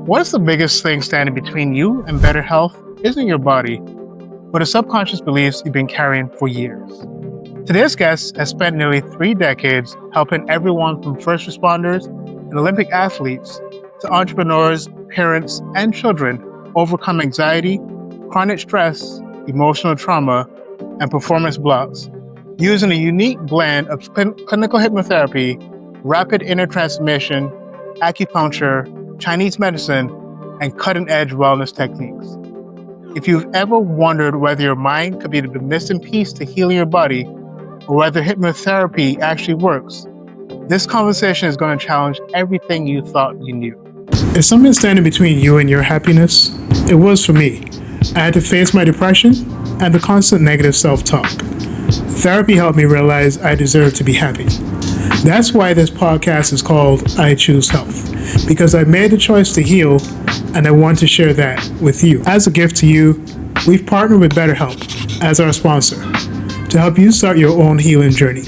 What's the biggest thing standing between you and better health isn't your body, but the subconscious beliefs you've been carrying for years. Today's guest has spent nearly 3 decades helping everyone from first responders and Olympic athletes to entrepreneurs, parents, and children overcome anxiety, chronic stress, emotional trauma, and performance blocks using a unique blend of clinical hypnotherapy, rapid inner transformation, acupuncture, Chinese medicine, and cutting-edge wellness techniques. If you've ever wondered whether your mind could be the missing piece to healing your body, or whether hypnotherapy actually works, this conversation is going to challenge everything you thought you knew. Is something standing between you and your happiness? It was for me. I had to face my depression and the constant negative self-talk. Therapy helped me realize I deserve to be happy. That's why this podcast is called I Choose Health, because I made the choice to heal and I want to share that with you. As a gift to you, we've partnered with BetterHelp as our sponsor to help you start your own healing journey.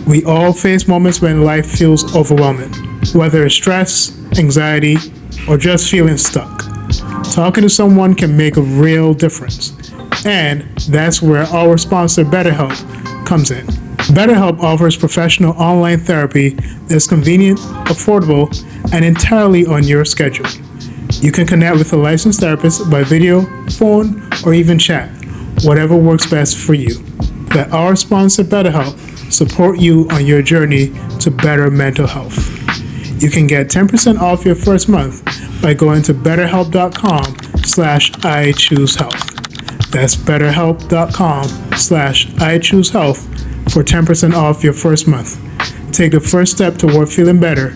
We all face moments when life feels overwhelming, whether it's stress, anxiety, or just feeling stuck. Talking to someone can make a real difference. And that's where our sponsor BetterHelp comes in. BetterHelp offers professional online therapy that's convenient, affordable, and entirely on your schedule. You can connect with a licensed therapist by video, phone, or even chat, whatever works best for you. Let our sponsor BetterHelp support you on your journey to better mental health. You can get 10% off your first month by going to betterhelp.com/iChooseHealth. That's betterhelp.com/iChooseHealth for 10% off your first month. Take the first step toward feeling better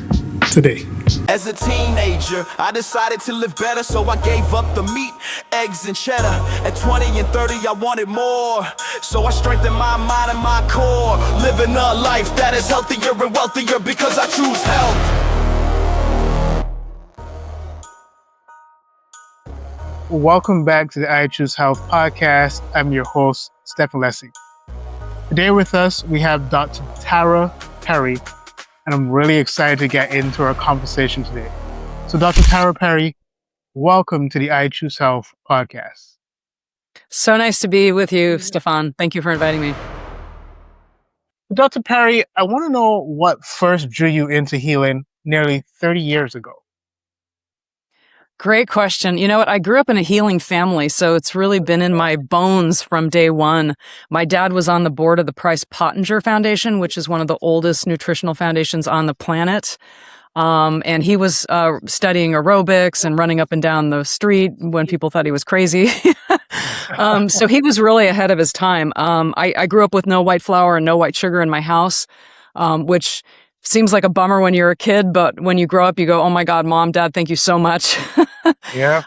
today. As a teenager, I decided to live better, so I gave up the meat, eggs, and cheddar. At 20 and 30, I wanted more, so I strengthened my mind and my core. Living a life that is healthier and wealthier because I choose health. Welcome back to the I Choose Health podcast. I'm your host, Stefan Lessing. Today with us, we have Dr. Tara Perry, and I'm really excited to get into our conversation today. So Dr. Tara Perry, welcome to the I Choose Health podcast. So nice to be with you, Stefan. Thank you for inviting me. Dr. Perry, I want to know what first drew you into healing nearly 30 years ago. Great question. You know what? I grew up in a healing family, so it's really been in my bones from day one. My dad was on the board of the Price-Pottinger Foundation, which is one of the oldest nutritional foundations on the planet. And he was studying aerobics and running up and down the street when people thought he was crazy. So he was really ahead of his time. I grew up with no white flour and no white sugar in my house, which seems like a bummer when you're a kid, but when you grow up, you go, "Oh my God, Mom, Dad, thank you so much." Yeah.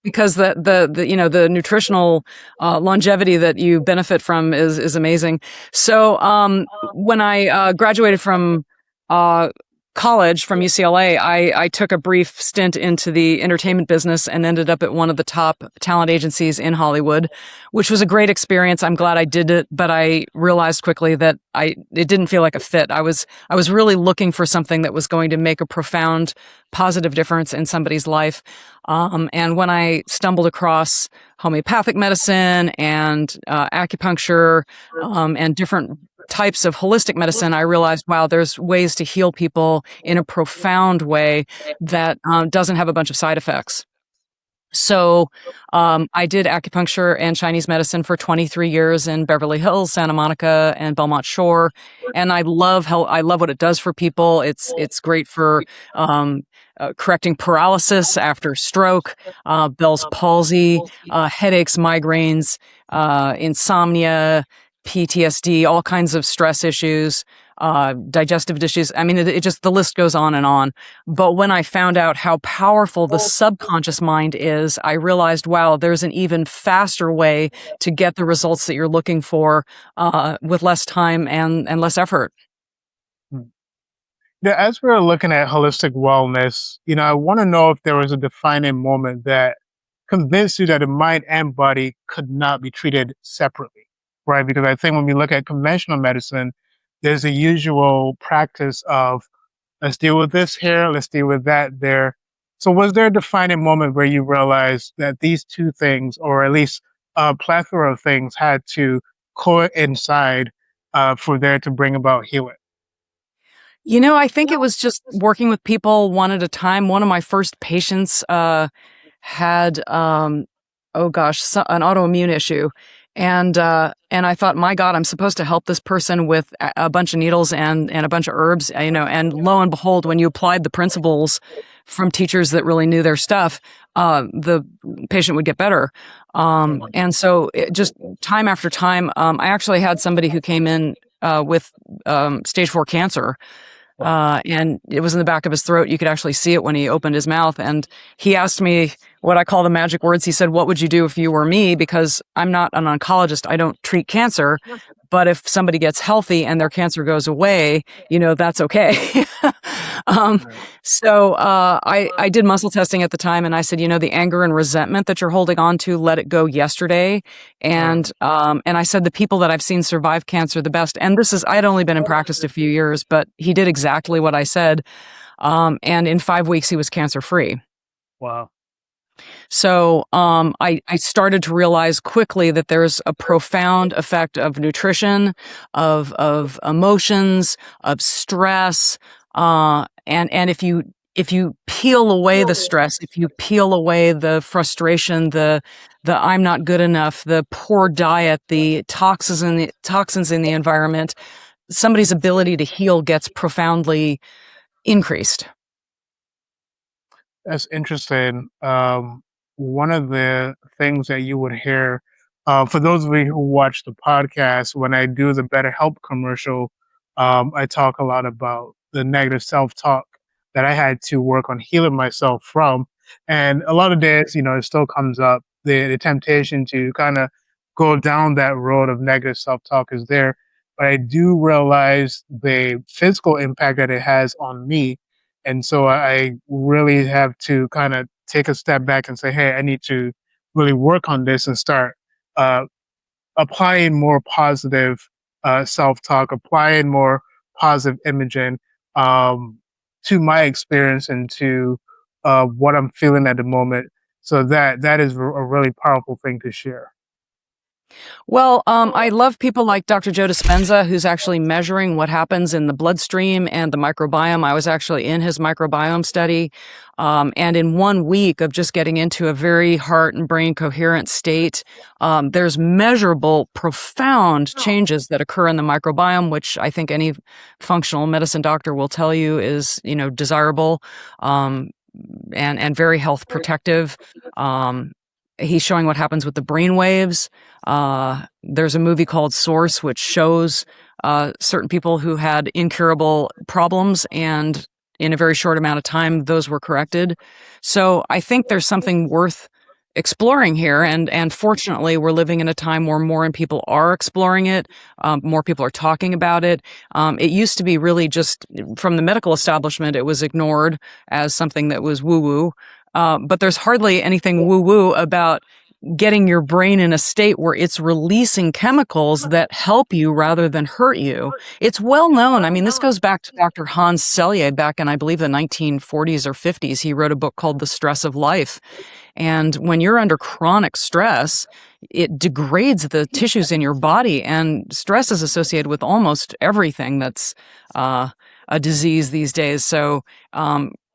Because the nutritional longevity that you benefit from is amazing. So when I graduated from college from UCLA, I took a brief stint into the entertainment business and ended up at one of the top talent agencies in Hollywood, which was a great experience. I'm glad I did it, but I realized quickly that it didn't feel like a fit. I was really looking for something that was going to make a profound positive difference in somebody's life. And when I stumbled across homeopathic medicine and acupuncture and different types of holistic medicine, I realized, wow, there's ways to heal people in a profound way that doesn't have a bunch of side effects. So I did acupuncture and Chinese medicine for 23 years in Beverly Hills, Santa Monica, and Belmont Shore, and I love what it does for people. It's great for correcting paralysis after stroke, Bell's palsy, headaches, migraines, insomnia, PTSD, all kinds of stress issues, digestive issues. I mean, it just, the list goes on and on. But when I found out how powerful the subconscious mind is, I realized, wow, there's an even faster way to get the results that you're looking for with less time and less effort. Yeah, as we're looking at holistic wellness, I want to know if there was a defining moment that convinced you that the mind and body could not be treated separately. Right, because I think when we look at conventional medicine, there's a usual practice of let's deal with this here, let's deal with that there. So was there a defining moment where you realized that these two things, or at least a plethora of things, had to coincide for there to bring about healing? I think it was just working with people one at a time. One of my first patients had oh gosh, an autoimmune issue. And I thought, my God, I'm supposed to help this person with a bunch of needles and a bunch of herbs, and lo and behold, when you applied the principles from teachers that really knew their stuff, the patient would get better. And so just time after time, I actually had somebody who came in with stage 4 cancer, and it was in the back of his throat. You could actually see it when he opened his mouth. And he asked me what I call the magic words. He said, "What would you do if you were me?" Because I'm not an oncologist. I don't treat cancer. But if somebody gets healthy and their cancer goes away, that's okay. um, so I did muscle testing at the time, and I said, the anger and resentment that you're holding on to, let it go yesterday. And I said, the people that I've seen survive cancer the best, and I'd only been in practice a few years, but he did exactly what I said. And in 5 weeks, he was cancer free. Wow. So I started to realize quickly that there's a profound effect of nutrition, of emotions, of stress, and if you peel away the stress, if you peel away the frustration, the I'm not good enough, the poor diet, the toxins in the environment, somebody's ability to heal gets profoundly increased. That's interesting. One of the things that you would hear, for those of you who watch the podcast, when I do the BetterHelp commercial, I talk a lot about the negative self-talk that I had to work on healing myself from. And a lot of days, it still comes up. The temptation to kind of go down that road of negative self-talk is there. But I do realize the physical impact that it has on me, and so I really have to kind of take a step back and say, hey, I need to really work on this and start uh, applying more positive self-talk, applying more positive imaging um, to my experience and to what I'm feeling at the moment. So that is a really powerful thing to share. Well, I love people like Dr. Joe Dispenza, who's actually measuring what happens in the bloodstream and the microbiome. I was actually in his microbiome study. And in 1 week of just getting into a very heart and brain coherent state, there's measurable, profound changes that occur in the microbiome, which I think any functional medicine doctor will tell you is, desirable, and very health protective. Um, he's showing what happens with the brain waves. There's a movie called Source, which shows certain people who had incurable problems, and in a very short amount of time, those were corrected. So I think there's something worth exploring here, and fortunately, we're living in a time where more people are exploring it. More people are talking about it. It used to be really just from the medical establishment; it was ignored as something that was woo-woo. But there's hardly anything woo-woo about getting your brain in a state where it's releasing chemicals that help you rather than hurt you. It's well known. I mean, this goes back to Dr. Hans Selye back in, I believe, the 1940s or 50s. He wrote a book called The Stress of Life. And when you're under chronic stress, it degrades the tissues in your body. And stress is associated with almost everything that's a disease these days. So,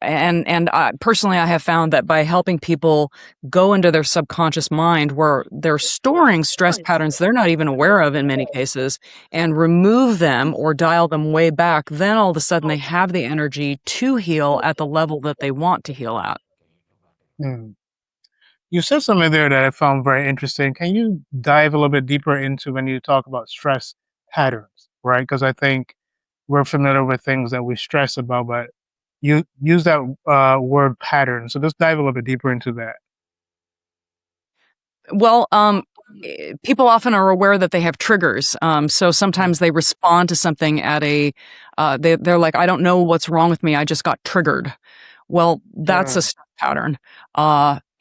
and personally, I have found that by helping people go into their subconscious mind where they're storing stress patterns they're not even aware of in many cases, and remove them or dial them way back, then all of a sudden they have the energy to heal at the level that they want to heal at. Mm. You said something there that I found very interesting. Can you dive a little bit deeper into when you talk about stress patterns, right? Because I think we're familiar with things that we stress about, but you use that word pattern. So let's dive a little bit deeper into that. Well, people often are aware that they have triggers. So sometimes they respond to something at they're like, I don't know what's wrong with me. I just got triggered. Well, that's Yeah. a stress pattern.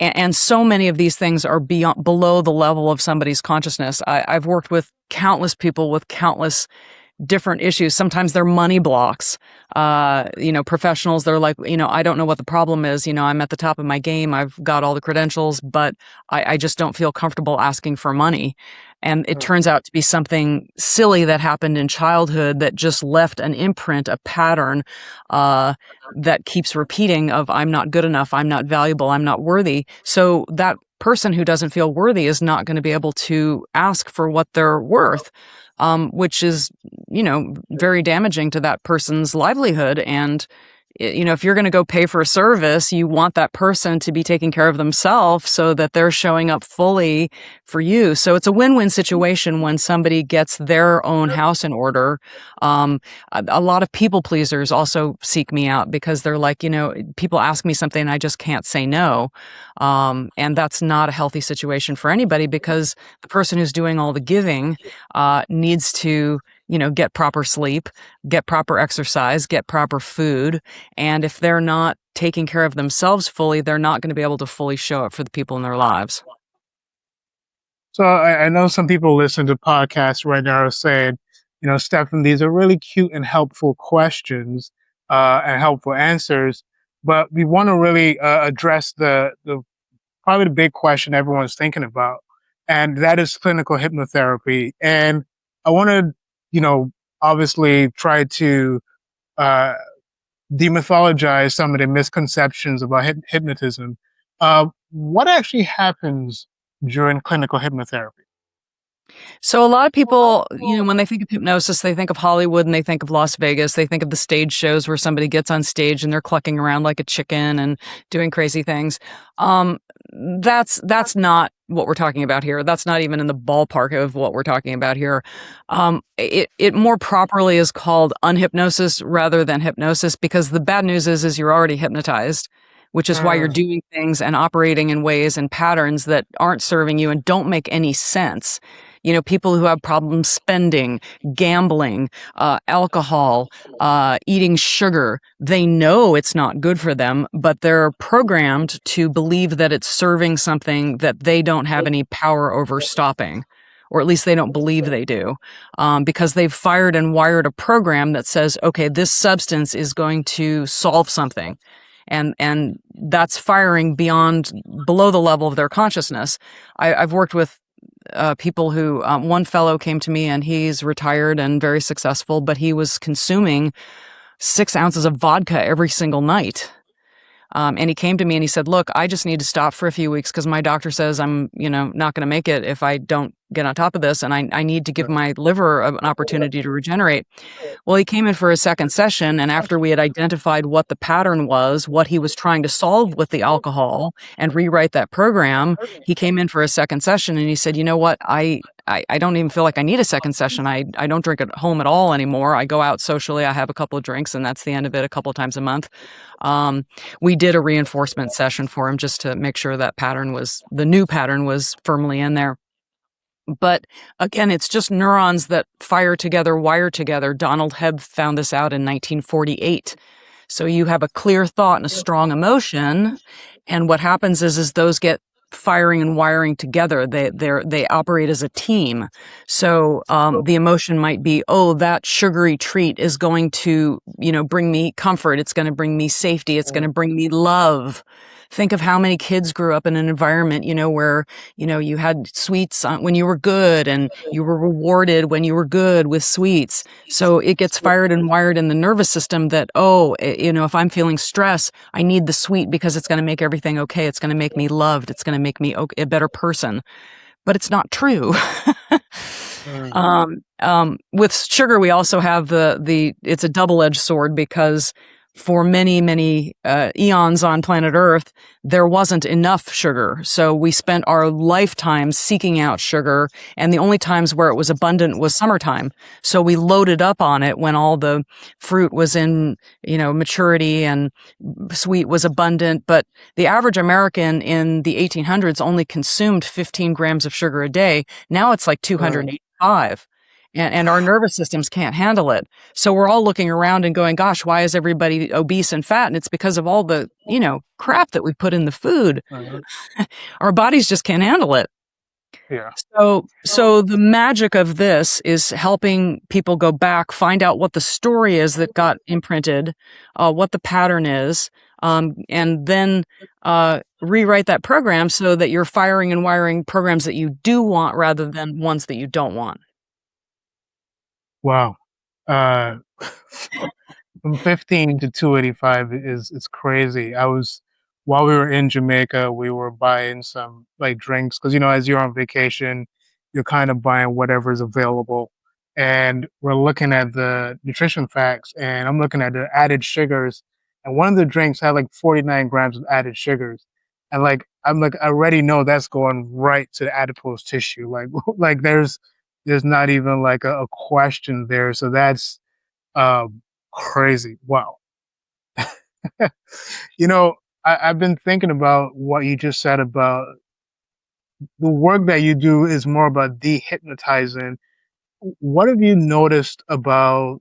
And so many of these things are below the level of somebody's consciousness. I've worked with countless people with countless different issues. Sometimes they're money blocks. Professionals, they're like, I don't know what the problem is. I'm at the top of my game. I've got all the credentials, but I just don't feel comfortable asking for money. And it turns out to be something silly that happened in childhood that just left an imprint, a pattern that keeps repeating of I'm not good enough, I'm not valuable, I'm not worthy. So that person who doesn't feel worthy is not going to be able to ask for what they're worth, which is, very damaging to that person's livelihood. And if you're going to go pay for a service, you want that person to be taking care of themselves so that they're showing up fully for you. So it's a win-win situation when somebody gets their own house in order. A lot of people pleasers also seek me out because they're like, people ask me something and I just can't say no. And that's not a healthy situation for anybody, because the person who's doing all the giving needs to get proper sleep, get proper exercise, get proper food. And if they're not taking care of themselves fully, they're not going to be able to fully show up for the people in their lives. So I know some people listen to podcasts right now are saying, Stefan, these are really cute and helpful questions and helpful answers, but we want to really address the probably the big question everyone's thinking about, and that is clinical hypnotherapy. And I want to, obviously try to demythologize some of the misconceptions about hypnotism. What actually happens during clinical hypnotherapy? So a lot of people, when they think of hypnosis, they think of Hollywood and they think of Las Vegas. They think of the stage shows where somebody gets on stage and they're clucking around like a chicken and doing crazy things. That's not what we're talking about here. That's not even in the ballpark of what we're talking about here. It more properly is called unhypnosis rather than hypnosis, because the bad news is you're already hypnotized, which is why you're doing things and operating in ways and patterns that aren't serving you and don't make any sense. People who have problems spending, gambling, alcohol, eating sugar, they know it's not good for them, but they're programmed to believe that it's serving something that they don't have any power over stopping, or at least they don't believe they do, because they've fired and wired a program that says, okay, this substance is going to solve something. And that's firing below the level of their consciousness. I've worked with people who, one fellow came to me and he's retired and very successful, but he was consuming 6 ounces of vodka every single night. And he came to me and he said, look, I just need to stop for a few weeks because my doctor says I'm, not going to make it if I don't get on top of this. And I need to give my liver an opportunity to regenerate. Well, he came in for a second session. And after we had identified what the pattern was, what he was trying to solve with the alcohol and rewrite that program, he came in for a second session and he said, you know what? I don't even feel like I need a second session. I don't drink at home at all anymore. I go out socially. I have a couple of drinks and that's the end of it, a couple of times a month. We did a reinforcement session for him just to make sure that the new pattern was firmly in there. But again, it's just neurons that fire together, wire together. Donald Hebb found this out in 1948. So you have a clear thought and a strong emotion. And what happens is those get firing and wiring together. They operate as a team. So the emotion might be, oh, that sugary treat is going to, bring me comfort. It's going to bring me safety. It's going to bring me love. Think of how many kids grew up in an environment, where, you had sweets when you were good and you were rewarded when you were good with sweets. So it gets fired and wired in the nervous system that, if I'm feeling stress, I need the sweet because it's going to make everything okay. It's going to make me loved. It's going to make me a better person. But it's not true. With sugar, we also have it's a double-edged sword, because for many, many eons on planet Earth, there wasn't enough sugar. So we spent our lifetimes seeking out sugar, and the only times where it was abundant was summertime. So we loaded up on it when all the fruit was in, maturity and sweet was abundant. But the average American in the 1800s only consumed 15 grams of sugar a day. Now it's like 285. And our nervous systems can't handle it. So we're all looking around and going, gosh, why is everybody obese and fat? And it's because of all the, crap that we put in the food. Our bodies just can't handle it. Yeah. So the magic of this is helping people go back, find out what the story is that got imprinted, what the pattern is, and then rewrite that program so that you're firing and wiring programs that you do want rather than ones that you don't want. Wow. Uh, from 15 to 285 is crazy. I was while we were in Jamaica, we were buying some like drinks because as you're on vacation, you're kind of buying whatever's available. And we're looking at the nutrition facts, and I'm looking at the added sugars, and one of the drinks had like 49 grams of added sugars, and I'm like I already know that's going right to the adipose tissue. Like like there's not even like a question there. So that's um, crazy. Wow. you know, I've been thinking about what you just said about the work that you do is more about dehypnotizing. What have you noticed about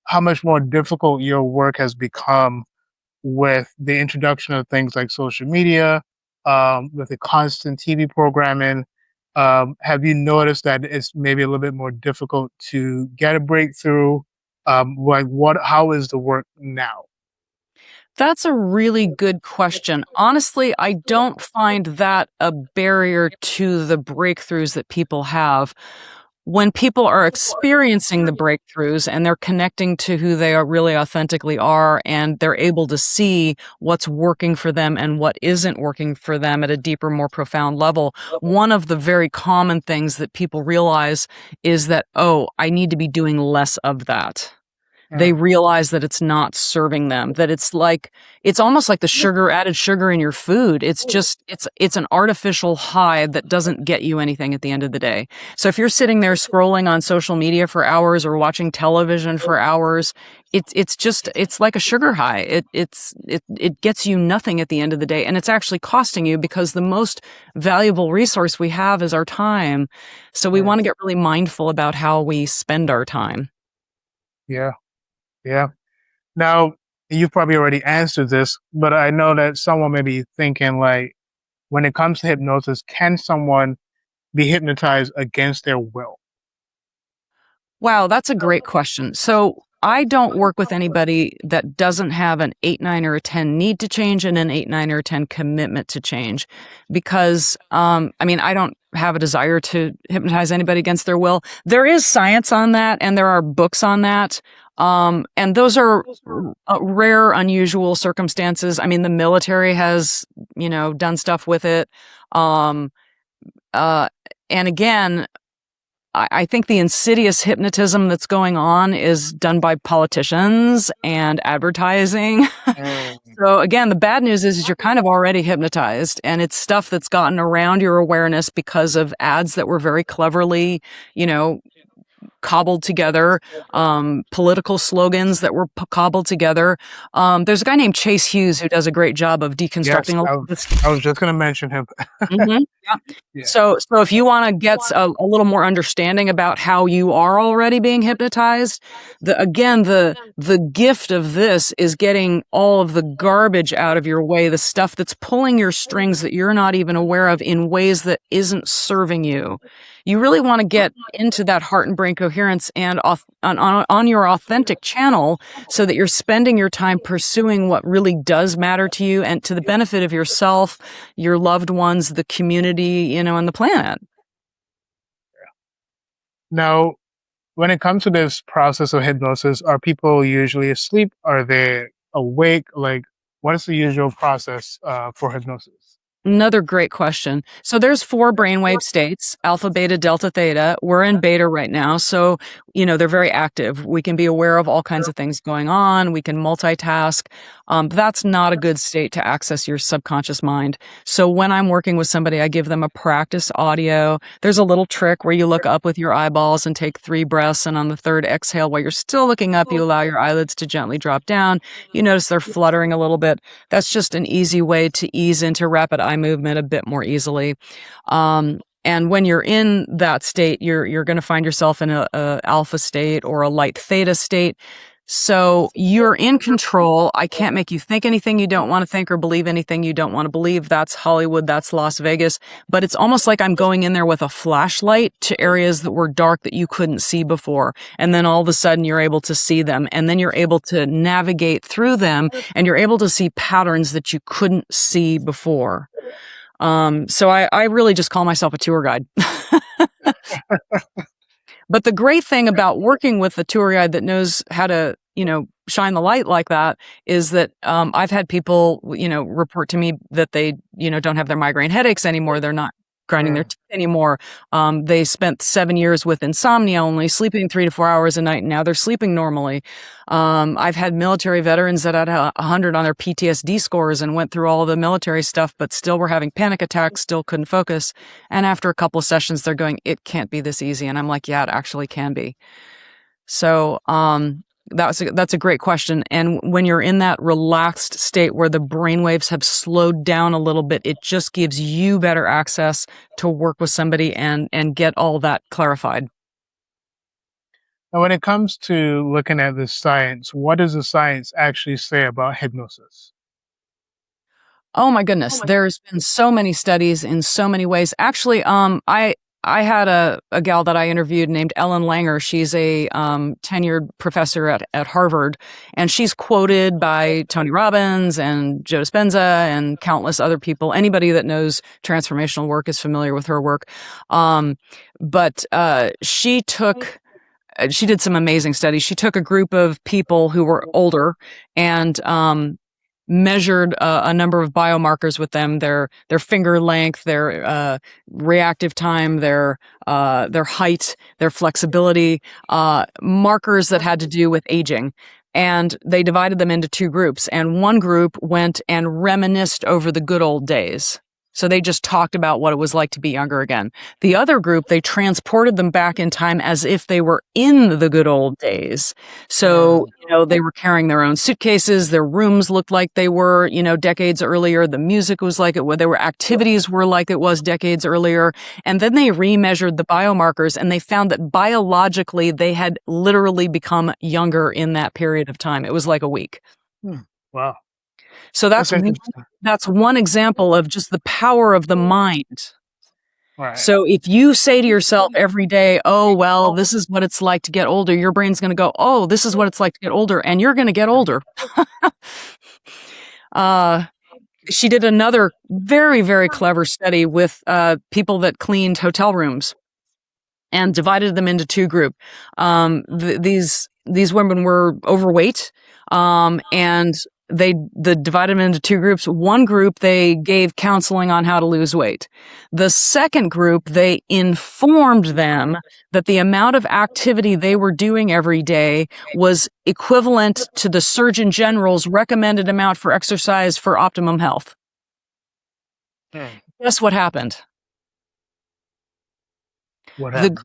how much more difficult your work has become with the introduction of things like social media, with the constant TV programming? Have you noticed that it's maybe a little bit more difficult to get a breakthrough? How is the work now? That's a really good question. Honestly, I don't find that a barrier to the breakthroughs that people have. When people are experiencing the breakthroughs and they're connecting to who they are really authentically are, and they're able to see what's working for them and what isn't working for them at a deeper, more profound level, one of the very common things that people realize is that, oh, I need to be doing less of that. They Mm, realize that it's not serving them, that it's almost like the added sugar in your food. It's an artificial high that doesn't get you anything at the end of the day. So if you're sitting there scrolling on social media for hours or watching television for hours, it's like a sugar high. It gets you nothing at the end of the day, and it's actually costing you because the most valuable resource we have is our time. So we mm. want to get really mindful about how we spend our time. Yeah, yeah. Now, you've probably already answered this, but I know that someone may be thinking like, when it comes to hypnosis, can someone be hypnotized against their will? Wow, that's a great question. So I don't work with anybody that doesn't have an 8, 9, or a 10 need to change and an 8, 9, or a 10 commitment to change because, I mean, I don't have a desire to hypnotize anybody against their will. There is science on that and there are books on that. And those are rare, unusual circumstances. I mean, the military has, done stuff with it. Um, uh, and again, I think the insidious hypnotism that's going on is done by politicians and advertising. Mm, So again, the bad news is you're kind of already hypnotized, and it's stuff that's gotten around your awareness because of ads that were very cleverly, you know, cobbled together, political slogans that were cobbled together. There's a guy named Chase Hughes who does a great job of yes, deconstructing a lot of this. I was just going to mention him. Mhm. Yeah. Yeah. So if you wanna get a little more understanding about how you are already being hypnotized, the gift of this is getting all of the garbage out of your way, the stuff that's pulling your strings that you're not even aware of in ways that isn't serving you. You really wanna get into that heart and brain coherence and on your authentic channel so that you're spending your time pursuing what really does matter to you and to the benefit of yourself, your loved ones, the community, and the planet. Now, when it comes to this process of hypnosis, are people usually asleep? Are they awake? Like, what is the usual process for hypnosis? Another great question. So there's 4 brainwave states, alpha, beta, delta, theta. We're in beta right now. So, they're very active. We can be aware of all kinds of things going on. We can multitask. But that's not a good state to access your subconscious mind. So when I'm working with somebody, I give them a practice audio. There's a little trick where you look up with your eyeballs and take 3 breaths. And on the third exhale, while you're still looking up, you allow your eyelids to gently drop down. You notice they're fluttering a little bit. That's just an easy way to ease into rapid eye movement a bit more easily. And when you're in that state, you're going to find yourself in a alpha state or a light theta state. So you're in control. I can't make you think anything you don't want to think or believe anything you don't want to believe. That's Hollywood. That's Las Vegas. But it's almost like I'm going in there with a flashlight to areas that were dark that you couldn't see before. And then all of a sudden you're able to see them. And then you're able to navigate through them, and you're able to see patterns that you couldn't see before. So I really just call myself a tour guide. But the great thing about working with a tour guide that knows how to, shine the light like that is that I've had people, report to me that they, don't have their migraine headaches anymore. They're not grinding their teeth anymore. They spent 7 years with insomnia, only sleeping 3 to 4 hours a night, and now they're sleeping normally. I've had military veterans that had 100 on their PTSD scores and went through all the military stuff, but still were having panic attacks, still couldn't focus. And after a couple of sessions, they're going, "It can't be this easy." And I'm like, "Yeah, it actually can be." So, that's a great question. And when you're in that relaxed state where the brain waves have slowed down a little bit, it just gives you better access to work with somebody and get all that clarified. Now, when it comes to looking at the science, what does the science actually say about hypnosis? Oh my goodness. There's been so many studies in so many ways. Actually, I had a gal that I interviewed named Ellen Langer. She's a tenured professor at Harvard, and she's quoted by Tony Robbins and Joe Dispenza and countless other people. Anybody that knows transformational work is familiar with her work. But she did some amazing studies. She took a group of people who were older and measured a number of biomarkers with them, their finger length, their reactive time, their height, their flexibility, markers that had to do with aging. And they divided them into two groups. And one group went and reminisced over the good old days. So they just talked about what it was like to be younger again. The other group, they transported them back in time as if they were in the good old days. So, they were carrying their own suitcases. Their rooms looked like they were, decades earlier. The music was like it was. Their activities were like it was decades earlier. And then they remeasured the biomarkers, and they found that biologically they had literally become younger in that period of time. It was like a week. Wow. So that's one example of just the power of the mind. Right. So if you say to yourself every day, "Oh, well, this is what it's like to get older," your brain's going to go, "Oh, this is what it's like to get older," and you're going to get older. She did another very, very clever study with people that cleaned hotel rooms and divided them into two groups. These women were overweight, and they divided them into two groups. One group, they gave counseling on how to lose weight. The second group, they informed them that the amount of activity they were doing every day was equivalent to the Surgeon General's recommended amount for exercise for optimum health. Guess what happened? What happened?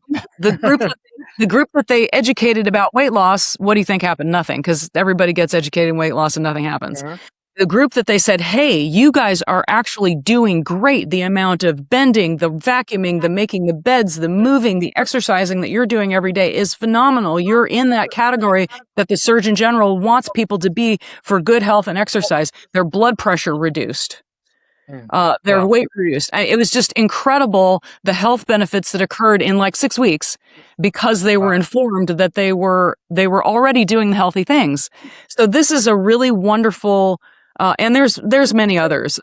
The group that they educated about weight loss, what do you think happened? Nothing, because everybody gets educated in weight loss and nothing happens. The group that they said, "Hey, you guys are actually doing great. The amount of bending, the vacuuming, the making the beds, the moving, the exercising that you're doing every day is phenomenal. You're in that category that the Surgeon General wants people to be for good health and exercise." Their blood pressure reduced. Their weight reduced. It was just incredible, the health benefits that occurred in like 6 weeks because they were informed that they were already doing the healthy things. So this is a really wonderful, and there's many others.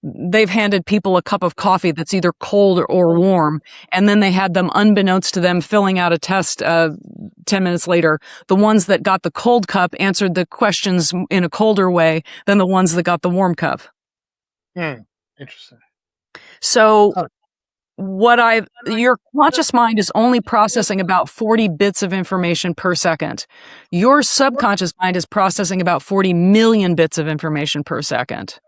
They've handed people a cup of coffee that's either cold or warm, and then they had them, unbeknownst to them, filling out a test 10 minutes later. The ones that got the cold cup answered the questions in a colder way than the ones that got the warm cup. Interesting. So your conscious mind is only processing about 40 bits of information per second. Your subconscious mind is processing about 40 million bits of information per second.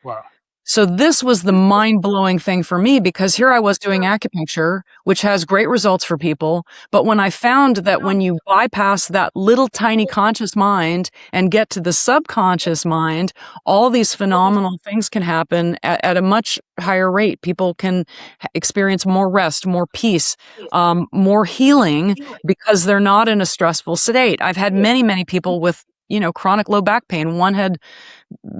Wow. So this was the mind-blowing thing for me, because here I was doing acupuncture, which has great results for people. But when I found that when you bypass that little tiny conscious mind and get to the subconscious mind, all these phenomenal things can happen at a much higher rate. People can experience more rest, more peace, more healing, because they're not in a stressful state. I've had many, many people with, chronic low back pain. One had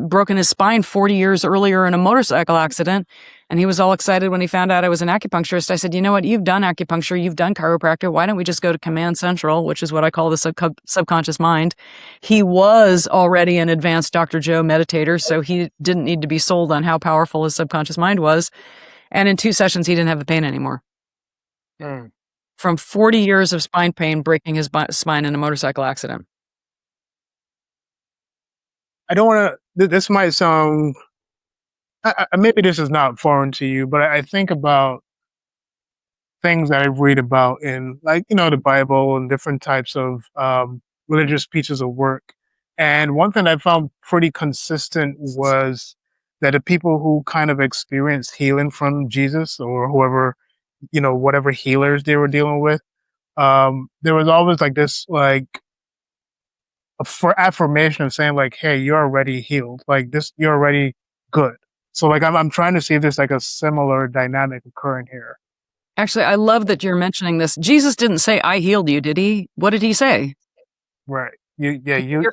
broken his spine 40 years earlier in a motorcycle accident. And he was all excited when he found out I was an acupuncturist. I said, you know what? You've done acupuncture. You've done chiropractor. Why don't we just go to Command Central, which is what I call the subconscious mind? He was already an advanced Dr. Joe meditator, so he didn't need to be sold on how powerful his subconscious mind was. And in 2 sessions, he didn't have the pain anymore. From 40 years of spine pain, breaking his spine in a motorcycle accident. I don't want to, this might sound, maybe this is not foreign to you, but I think about things that I read about in, like, the Bible and different types of religious pieces of work. And one thing I found pretty consistent was that the people who kind of experienced healing from Jesus, or whoever, whatever healers they were dealing with, there was always like this, like, for affirmation of saying, like, hey, you're already healed, like this, you're already good. So like I'm trying to see if there's like a similar dynamic occurring here. Actually, I love that you're mentioning this. Jesus didn't say, I healed you, did he? What did he say? Right. Your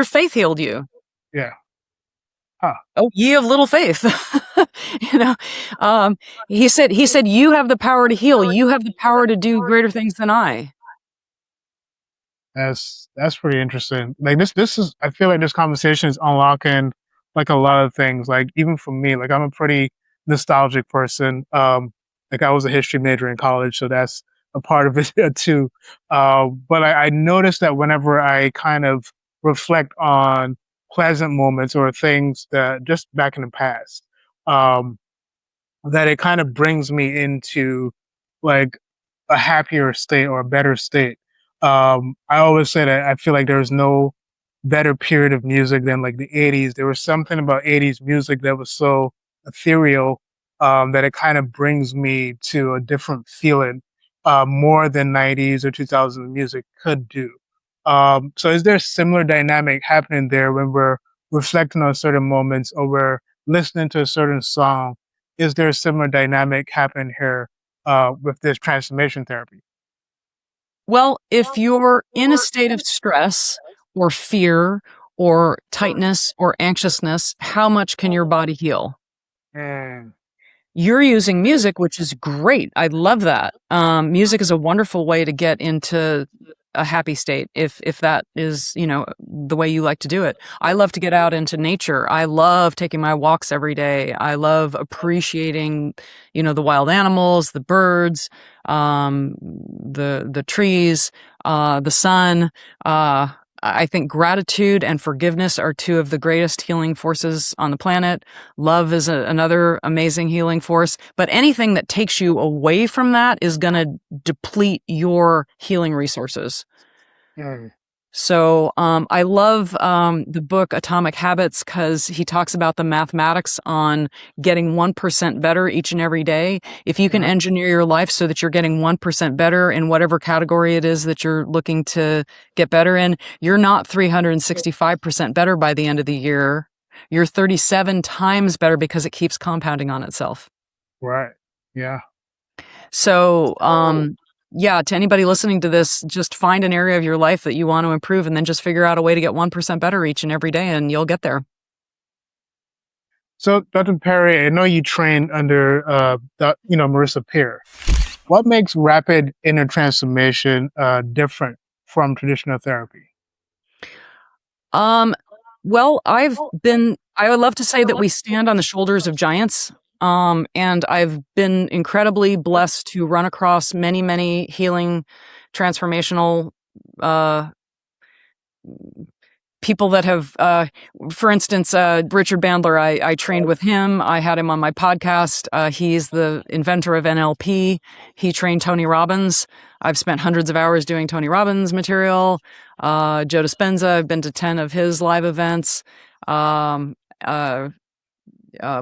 faith healed you. Yeah. Huh. Oh, ye of little faith. He said, you have the power to heal. You have the power to do greater things than I. That's pretty interesting. Like this is, I feel like this conversation is unlocking like a lot of things. Like even for me, like I'm a pretty nostalgic person. Like I was a history major in college, so that's a part of it too. But I noticed that whenever I kind of reflect on pleasant moments or things that just back in the past, that it kind of brings me into like a happier state or a better state. I always say that I feel like there's no better period of music than like the 80s. There was something about 80s music that was so ethereal, that it kind of brings me to a different feeling, more than 90s or 2000s music could do. So is there a similar dynamic happening there when we're reflecting on certain moments or we're listening to a certain song? Is there a similar dynamic happening here with this transformation therapy? Well, if you're in a state of stress or fear or tightness or anxiousness, how much can your body heal? Mm. You're using music, which is great. I love that. Music is a wonderful way to get into a happy state if that is, the way you like to do it. I love to get out into nature. I love taking my walks every day. I love appreciating, the wild animals, the birds, the trees, the sun. I think gratitude and forgiveness are 2 of the greatest healing forces on the planet. Love is another amazing healing force. But anything that takes you away from that is going to deplete your healing resources. Mm. So I love the book Atomic Habits, because he talks about the mathematics on getting 1% better each and every day. If you can engineer your life so that you're getting 1% better in whatever category it is that you're looking to get better in, you're not 365% better by the end of the year. You're 37 times better, because it keeps compounding on itself. Right. Yeah. So, yeah, to anybody listening to this, just find an area of your life that you want to improve, and then just figure out a way to get 1% better each and every day, and you'll get there. So, Dr. Perry, I know you trained under, Marissa Peer. What makes rapid inner transformation different from traditional therapy? Well, I would love to say that we stand on the shoulders of giants. And I've been incredibly blessed to run across many, many healing, transformational, people that have, for instance, Richard Bandler, I trained with him. I had him on my podcast. He's the inventor of NLP. He trained Tony Robbins. I've spent hundreds of hours doing Tony Robbins material. Joe Dispenza, I've been to 10 of his live events.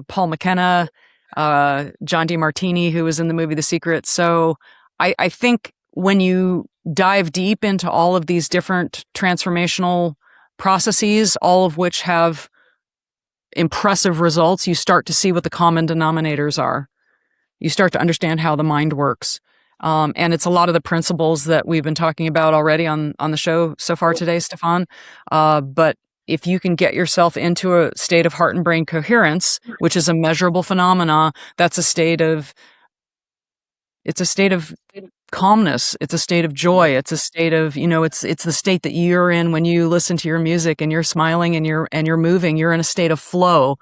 Paul McKenna, John DeMartini, who was in the movie The Secret. So I think when you dive deep into all of these different transformational processes, all of which have impressive results, you start to see what the common denominators are. You start to understand how the mind works. And it's a lot of the principles that we've been talking about already on the show so far today, Stefan. But if you can get yourself into a state of heart and brain coherence, which is a measurable phenomena, it's a state of calmness. It's a state of joy. It's a state of, it's the state that you're in when you listen to your music and you're smiling and you're moving. You're in a state of flow.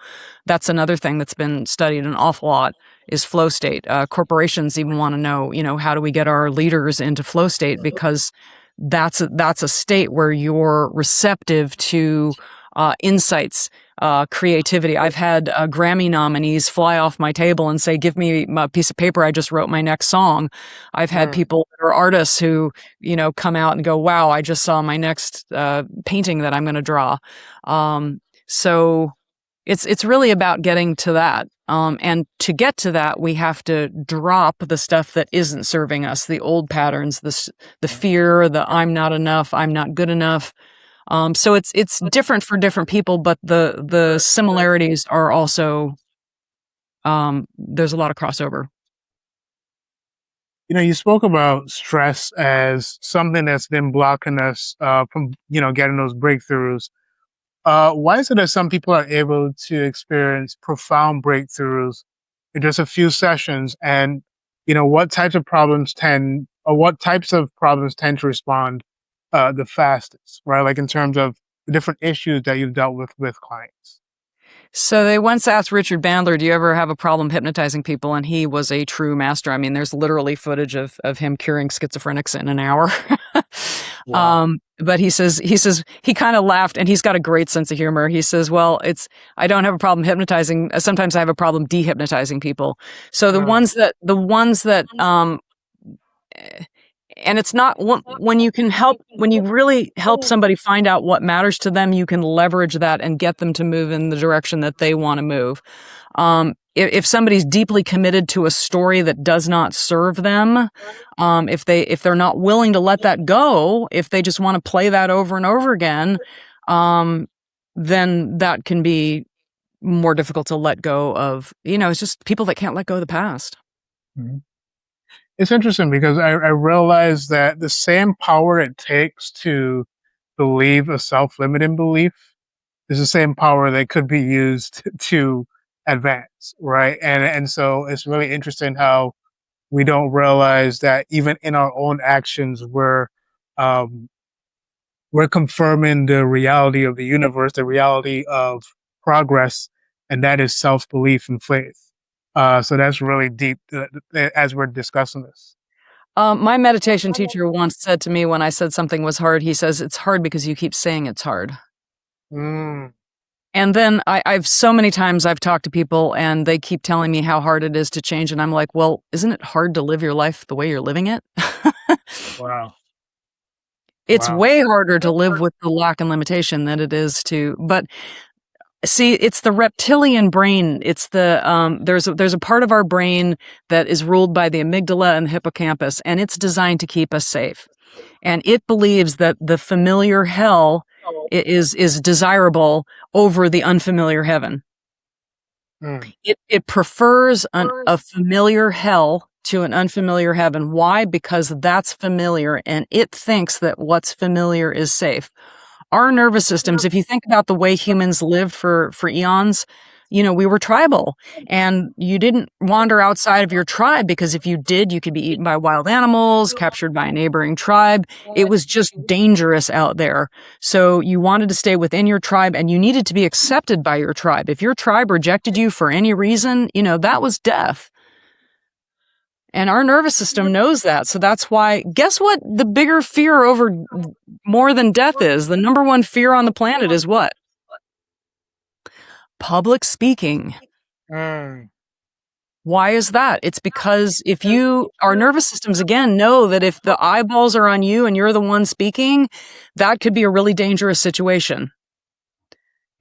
That's another thing that's been studied an awful lot is flow state. Corporations even want to know, how do we get our leaders into flow state? Because that's a state where you're receptive to insights, creativity. I've had Grammy nominees fly off my table and say, give me a piece of paper. I just wrote my next song. I've had people that are artists who, come out and go, wow, I just saw my next painting that I'm going to draw. So it's really about getting to that. And to get to that, we have to drop the stuff that isn't serving us, the old patterns, the fear, the I'm not enough, I'm not good enough. So it's different for different people, but the similarities are also, there's a lot of crossover. You spoke about stress as something that's been blocking us from, getting those breakthroughs. Why is it that some people are able to experience profound breakthroughs in just a few sessions? And, what types of problems tend to respond the fastest, right? Like in terms of the different issues that you've dealt with clients. So they once asked Richard Bandler, do you ever have a problem hypnotizing people? And he was a true master. I mean, there's literally footage of him curing schizophrenics in an hour. Wow. But he says he kind of laughed, and he's got a great sense of humor. He says, well, I don't have a problem hypnotizing. Sometimes I have a problem dehypnotizing people. So the ones that and it's not when you really help somebody find out what matters to them, you can leverage that and get them to move in the direction that they want to move. If somebody's deeply committed to a story that does not serve them, if they're not willing to let that go, if they just want to play that over and over again, then that can be more difficult to let go of. It's just people that can't let go of the past. Mm-hmm. It's interesting because I realize that the same power it takes to believe a self-limiting belief is the same power that could be used to advance, right? And so it's really interesting how we don't realize that even in our own actions, we're confirming the reality of the universe, the reality of progress, and that is self-belief and faith. So that's really deep as we're discussing this. My meditation teacher once said to me when I said something was hard, he says, it's hard because you keep saying it's hard. Mm. And then I've so many times I've talked to people and they keep telling me how hard it is to change. And I'm like, well, isn't it hard to live your life the way you're living it? Wow. It's way harder to live with the lack and limitation than it is but see, it's the reptilian brain. It's there's a part of our brain that is ruled by the amygdala and the hippocampus, and it's designed to keep us safe. And it believes that the familiar hell is desirable over the unfamiliar heaven. Mm. It prefers a familiar hell to an unfamiliar heaven. Why? Because that's familiar, and it thinks that what's familiar is safe. Our nervous systems, if you think about the way humans lived for eons, we were tribal, and you didn't wander outside of your tribe because if you did, you could be eaten by wild animals, captured by a neighboring tribe. It was just dangerous out there. So you wanted to stay within your tribe, and you needed to be accepted by your tribe. If your tribe rejected you for any reason, that was death. And our nervous system knows that. So that's why, guess what the bigger fear over more than death is? The number one fear on the planet is what? Public speaking. Mm. Why is that? It's because our nervous systems, again, know that if the eyeballs are on you and you're the one speaking, that could be a really dangerous situation.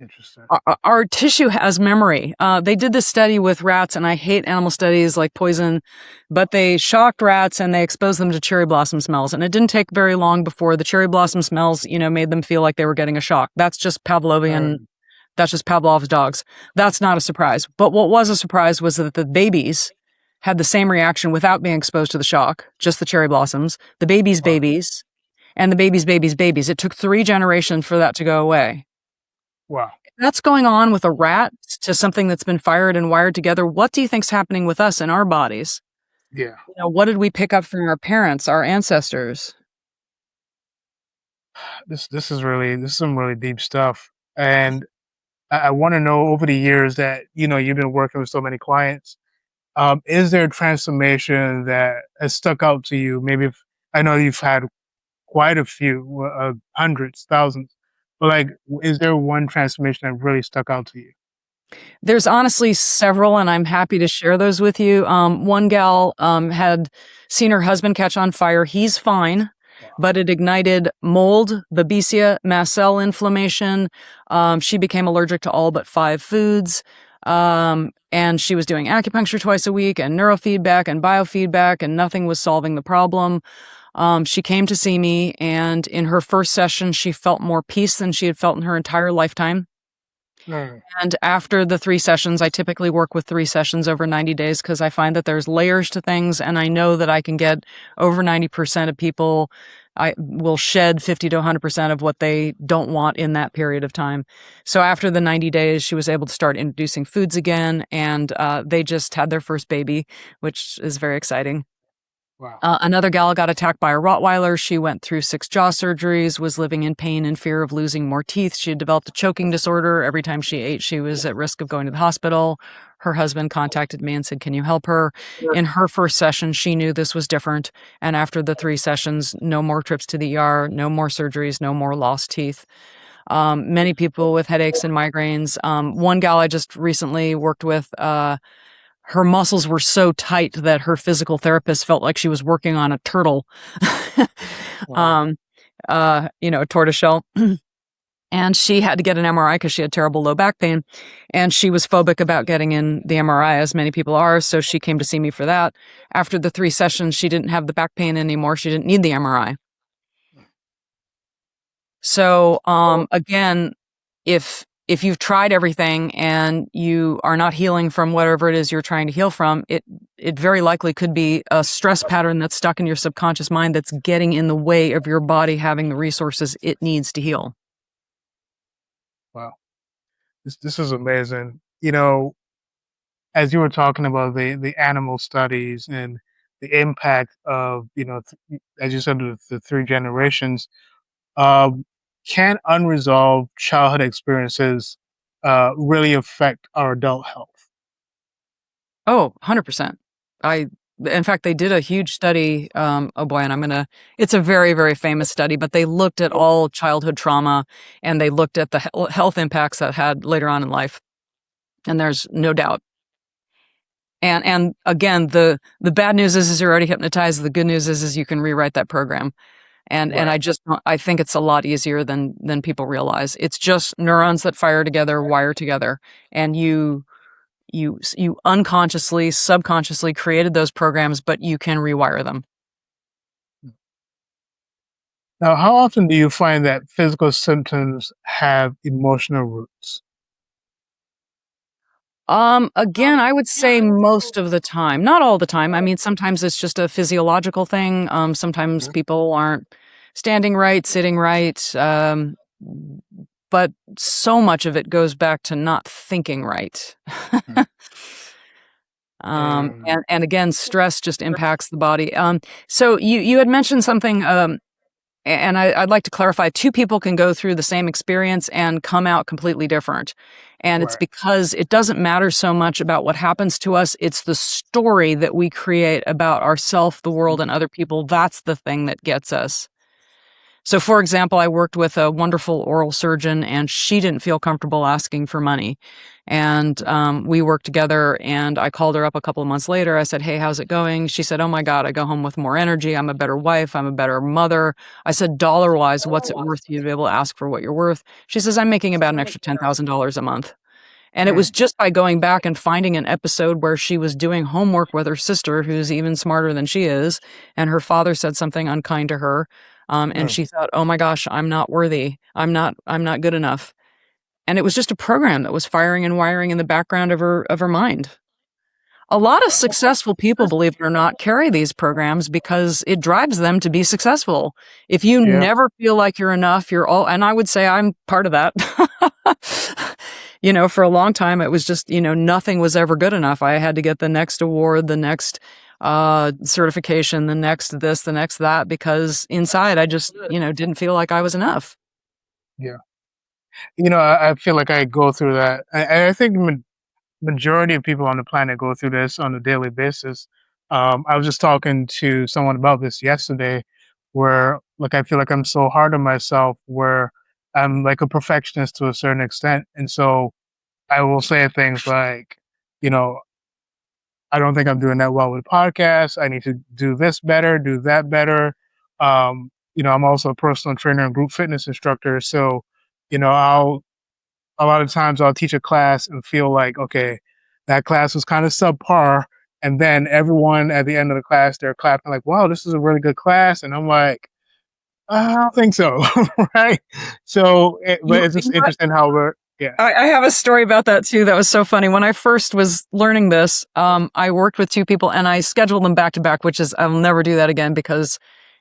Interesting. Our tissue has memory. They did this study with rats, and I hate animal studies like poison, but they shocked rats and they exposed them to cherry blossom smells. And it didn't take very long before the cherry blossom smells, made them feel like they were getting a shock. That's just that's just Pavlov's dogs. That's not a surprise. But what was a surprise was that the babies had the same reaction without being exposed to the shock, just the cherry blossoms, the babies' babies, and the babies' babies' babies. It took 3 generations for that to go away. Wow. That's going on with a rat to something that's been fired and wired together. What do you think's happening with us in our bodies? Yeah. What did we pick up from our parents, our ancestors? This is some really deep stuff. And I want to know, over the years that you've been working with so many clients, is there a transformation that has stuck out to you? Maybe I know you've had quite a few, hundreds, thousands, but like, is there one transformation that really stuck out to you? There's honestly several, and I'm happy to share those with you. One gal had seen her husband catch on fire. He's fine, but it ignited mold, babesia, mast cell inflammation. She became allergic to all but 5 foods. And she was doing acupuncture twice a week and neurofeedback and biofeedback, and nothing was solving the problem. She came to see me, and in her first session, she felt more peace than she had felt in her entire lifetime. And after the 3 sessions, I typically work with 3 sessions over 90 days because I find that there's layers to things, and I know that I can get over 90% of people. I will shed 50 to 100% of what they don't want in that period of time. So after the 90 days, she was able to start introducing foods again, and they just had their first baby, which is very exciting. Wow. Another gal got attacked by a Rottweiler. She went through 6 jaw surgeries, was living in pain and fear of losing more teeth. She had developed a choking disorder. Every time she ate, she was at risk of going to the hospital. Her husband contacted me and said, "Can you help her?" In her first session, she knew this was different. And after the 3 sessions, no more trips to the ER, no more surgeries, no more lost teeth. Many people with headaches and migraines. One gal I just recently worked with, her muscles were so tight that her physical therapist felt like she was working on a turtle, Wow. a tortoiseshell. And she had to get an MRI because she had terrible low back pain. And she was phobic about getting in the MRI, as many people are. So she came to see me for that. After the 3 sessions, she didn't have the back pain anymore. She didn't need the MRI. So, again, if you've tried everything and you are not healing from whatever it is you're trying to heal from, it very likely could be a stress pattern that's stuck in your subconscious mind that's getting in the way of your body having the resources it needs to heal. Wow. This is amazing. As you were talking about the animal studies and the impact of, as you said, the 3 generations, um, can unresolved childhood experiences really affect our adult health? Oh, 100%. In fact, they did a huge study. Oh boy, and it's a very, very famous study, but they looked at all childhood trauma and they looked at the health impacts that had later on in life. And there's no doubt. And again, the bad news is you're already hypnotized. The good news is you can rewrite that program. And I think it's a lot easier than people realize. It's just neurons that fire together, wire together, and you unconsciously, subconsciously created those programs, but you can rewire them. Now, how often do you find that physical symptoms have emotional roots? Again, I would say most of the time, not all the time. I mean, sometimes it's just a physiological thing. Sometimes people aren't standing right, sitting right. But so much of it goes back to not thinking right. And again, stress just impacts the body. So you had mentioned something, and I'd like to clarify. 2 people can go through the same experience and come out completely different. And it's Right. because it doesn't matter so much about what happens to us. It's the story that we create about ourselves, the world, and other people. That's the thing that gets us. So, for example, I worked with a wonderful oral surgeon, and she didn't feel comfortable asking for money. And we worked together, and I called her up a couple of months later. I said, "Hey, how's it going?" She said, "Oh my God, I go home with more energy. I'm a better wife. I'm a better mother." I said, "Dollar wise, what's it worth to you to be able to ask for what you're worth?" She says, "I'm making about an extra $10,000 a month." And it was Mm. just by going back and finding an episode where she was doing homework with her sister, who's even smarter than she is, and her father said something unkind to her. And Mm. she thought, "Oh my gosh, I'm not worthy. I'm not good enough." And it was just a program that was firing and wiring in the background of her mind. A lot of successful people, believe it or not, carry these programs because it drives them to be successful. If you Yeah. never feel like you're enough, you're all, and I would say I'm part of that. For a long time, it was just, nothing was ever good enough. I had to get the next award, the next certification, the next this, the next that, because inside I just, didn't feel like I was enough. Yeah. I feel like I go through that. I think majority of people on the planet go through this on a daily basis. I was just talking to someone about this yesterday, where like I feel like I'm so hard on myself, where I'm like a perfectionist to a certain extent, and so I will say things like, you know, I don't think I'm doing that well with podcasts. I need to do this better, do that better. I'm also a personal trainer and group fitness instructor, so I'll a lot of times I'll teach a class and feel like, okay, that class was kind of subpar. And then everyone at the end of the class, they're clapping like, wow, this is a really good class. And I'm like, I don't think so. Right. So, but You, it's just interesting how yeah. I have a story about that too. That was so funny. When I first was learning this, I worked with two people and I scheduled them back to back, which is, I'll never do that again because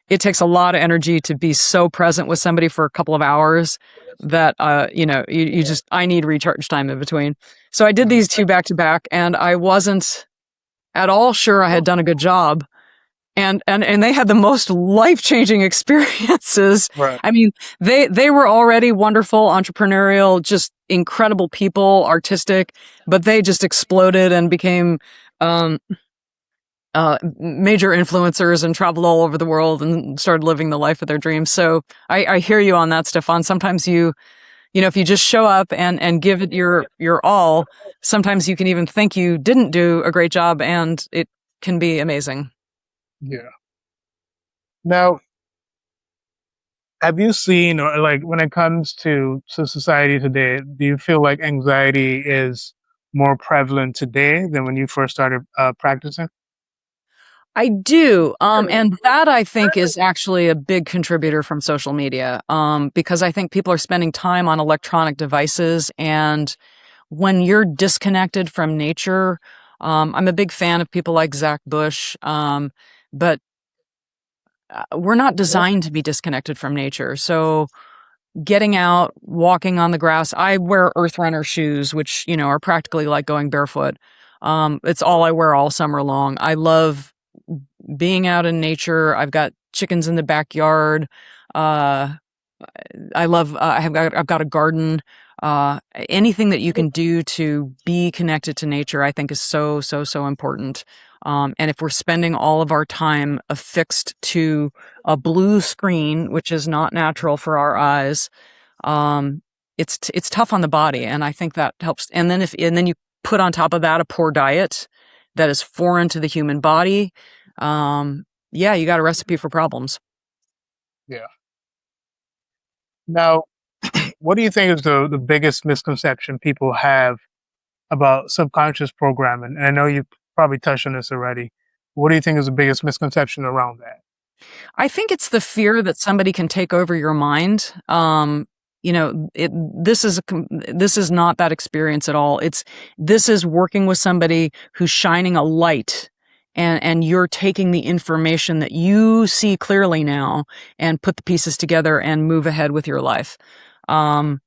it takes a lot of energy to be so present with somebody for a couple of hours that, you just, I need recharge time in between. So I did Mm. these two back to back and I wasn't at all sure I had done a good job. And they had the most life-changing experiences. Right. I mean, they were already wonderful, entrepreneurial, just incredible people, artistic, but they just exploded and became um, major influencers and traveled all over the world and started living the life of their dreams. So I hear you on that, Stefan. Sometimes if you just show up and give it your all, sometimes you can even think you didn't do a great job, and it can be amazing. Yeah. Now, have you seen, or like when it comes to society today, do you feel like anxiety is more prevalent today than when you first started practicing? I do. And that I think is actually a big contributor from social media. Because I think people are spending time on electronic devices. And when you're disconnected from nature, I'm a big fan of people like Zach Bush. But we're not designed to be disconnected from nature. So getting out, walking on the grass, I wear Earth Runner shoes, which, are practically like going barefoot. It's all I wear all summer long. I love being out in nature. I've got chickens in the backyard. Uh, I've got a garden. Anything that you can do to be connected to nature, I think is so, so, so important. And if we're spending all of our time affixed to a blue screen, which is not natural for our eyes, um, it's tough on the body. And I think that helps. And then you put on top of that a poor diet that is foreign to the human body. Yeah, you got a recipe for problems. Yeah. Now, what do you think is the biggest misconception people have about subconscious programming? And I know you probably touched on this already. What do you think is the biggest misconception around that? I think it's the fear that somebody can take over your mind. This is not that experience at all. This is working with somebody who's shining a light, and you're taking the information that you see clearly now and put the pieces together and move ahead with your life. Um,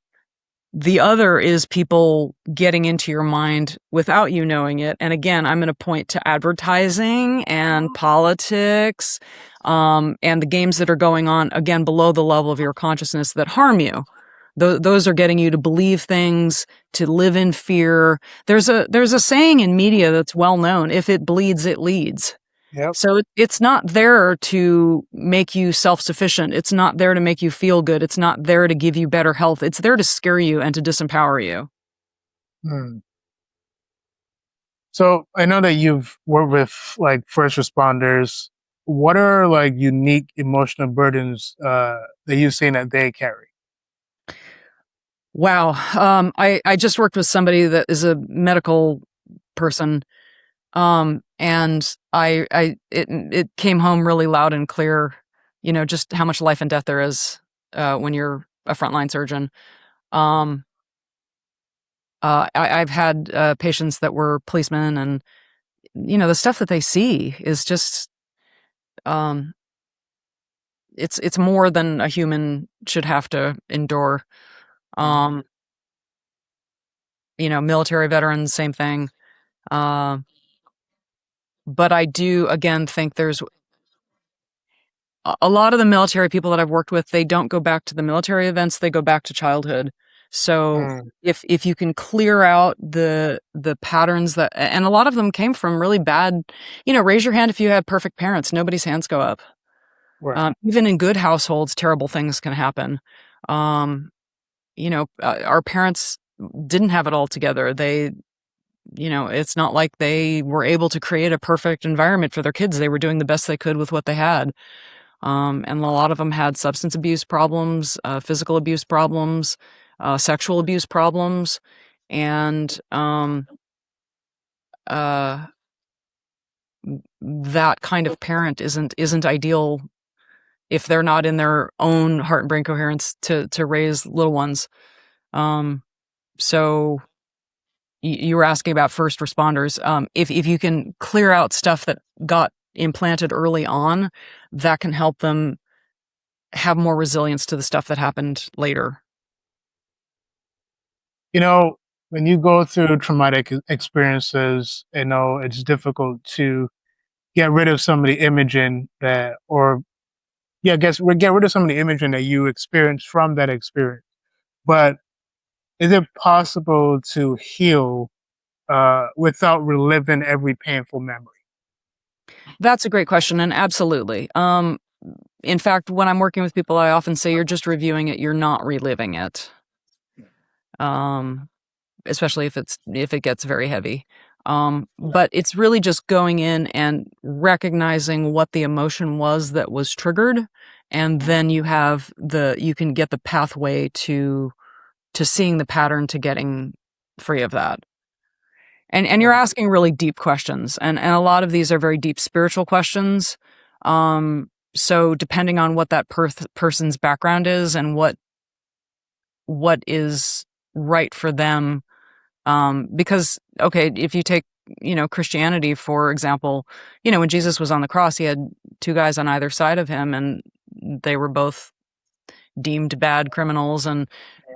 the other is people getting into your mind without you knowing it. And again, I'm going to point to advertising and politics, and the games that are going on, again, below the level of your consciousness that harm you. Those are getting you to believe things, to live in fear. There's a saying in media that's well known: if it bleeds, it leads. Yep. So it's not there to make you self-sufficient. It's not there to make you feel good. It's not there to give you better health. It's there to scare you and to disempower you. Hmm. So I know that you've worked with like first responders. What are like unique emotional burdens that you've seen that they carry? Wow. I just worked with somebody that is a medical person. And it came home really loud and clear, just how much life and death there is, when you're a frontline surgeon. Um, I've had, patients that were policemen and, the stuff that they see is just, um, it's more than a human should have to endure. Um, military veterans, same thing. Uh, but I do again think there's a lot of the military people that I've worked with, they don't go back to the military events, they go back to childhood. So Mm, if you can clear out the patterns and a lot of them came from really bad, raise your hand if you had perfect parents. Nobody's hands go up. right. Even in good households, terrible things can happen. Um, our parents didn't have it all together. It's not like they were able to create a perfect environment for their kids. They were doing the best they could with what they had. And a lot of them had substance abuse problems, physical abuse problems, sexual abuse problems, and uh, that kind of parent isn't ideal if they're not in their own heart and brain coherence to raise little ones. Um, so you were asking about first responders. If you can clear out stuff that got implanted early on, that can help them have more resilience to the stuff that happened later. You know, when you go through traumatic experiences, it's difficult to get rid of some of the imaging that, or yeah, I guess we get rid of some of the imaging that you experienced from that experience. But is it possible to heal without reliving every painful memory? That's a great question, and absolutely. In fact, when I'm working with people, I often say you're just reviewing it, you're not reliving it. Um, Especially if it gets very heavy. But it's really just going in and recognizing what the emotion was that was triggered, and then you can get the pathway to seeing the pattern to getting free of that. And you're Right. asking really deep questions, and a lot of these are very deep spiritual questions. So depending on what that person's background is and what is right for them, because okay, if you take Christianity for example, when Jesus was on the cross, he had two guys on either side of him, and they were both deemed bad criminals, and